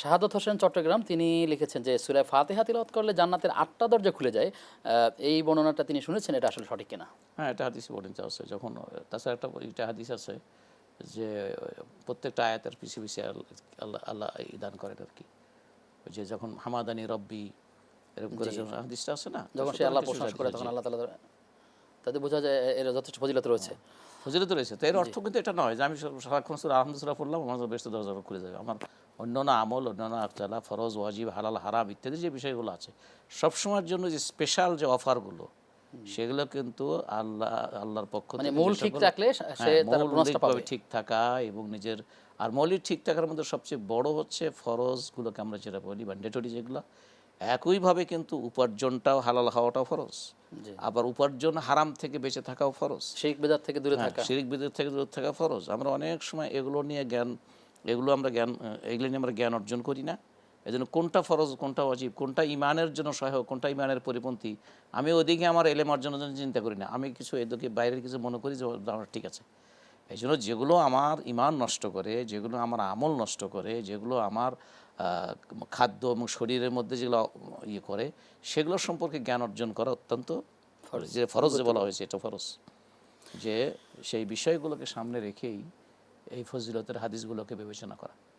শাহাদাত হোসেন চট্টগ্রাম তিনি লিখেছেন যে সূরা ফাতিহা তিলাওয়াত করলে জান্নাতের ৮টা দরজা খুলে যায়। এই বর্ণনাটা তিনি শুনেছেন, এটা আসলে সঠিক কিনা? হ্যাঁ, এটা হাদিসে বর্ণিত আছে। যখন তাছাড়া একটা এটা হাদিস আছে যে প্রত্যেকটা আয়াতের পিছে পিছে আল্লাহ আল্লাহ দান করেন আর কি। যে যখন হামাদানি রব্বি এরকম করে জি, যখন হাদিসটা আছে না, তো যখন সে সুতরাং আল্লাহ কিছু প্রশংসা হাদিস করে আছে। তখন আল্লাহ তাআলা, তাতে বোঝা যায় এর যথেষ্ট ফজিলত রয়েছে। ফজিলত রয়েছে। তো এর জি, অর্থ কিন্তু এটা নয় যে আমি সারাক্ষণ সূরা আলহামদুলিল্লাহ পড়লাম আমার বেহেশতের দরজা খুলে যাবে। আমার অন্যান্য আমল, অন্যান্য আকতালা, ফরজ, ওয়াজিব, হালাল, হারাম ইত্যাদি যে বিষয়গুলো আছে সবসময়ের জন্য যে স্পেশাল যে অফারগুলো সেগুলো কিন্তু আল্লাহর পক্ষ মানে থেকে মূল যে ঠিক সকল রাখলে সে হ্যাঁ, তার বোনাসটা মৌলিকভাবে পাবে। ঠিক থাকা এবং নিজের আর মৌলিক ঠিক থাকার মধ্যে সবচেয়ে বড় হচ্ছে ফরজগুলোকে আমরা যেটা বলি ম্যান্ডেটরি যেগুলো, একইভাবে কিন্তু উপার্জনটাও হালাল হওয়াটাও ফরজ। জি, আবার উপার্জন হারাম থেকে বেঁচে থাকাও ফরজ। শিরক বিদআত থেকে দূরে হ্যাঁ, থাকা। শিরিক বিদআত থেকে দূরে থাকা ফরজ। আমরা অনেক সময় এগুলো নিয়ে এগুলো নিয়ে আমরা জ্ঞান অর্জন করি না। এজন্য কোনটা ফরজ, কোনটা ওয়াজিব, কোনটা ঈমানের জন্য সহায়ক, কোনটা ঈমানের পরিপন্থী, আমি ওদিকে আমার এলেম অর্জনের জন্য চিন্তা করি না। আমি কিছু এদিকে বাইরের কিছু মনে করি যে আমার ঠিক আছে। এই জন্য যেগুলো আমার ঈমান নষ্ট করে, যেগুলো আমার আমল নষ্ট করে, যেগুলো আমার খাদ্য এবং শরীরের মধ্যে যেগুলো করে, সেগুলো সম্পর্কে জ্ঞান অর্জন করা অত্যন্ত ফরজ, যে ফরজ যে বলা গুরুত্বপূর্ণ। হয়েছে এটা ফরজ। যে সেই বিষয়গুলোকে সামনে রেখেই এই ফজিলতের হাদিসগুলোকে বিবেচনা করা।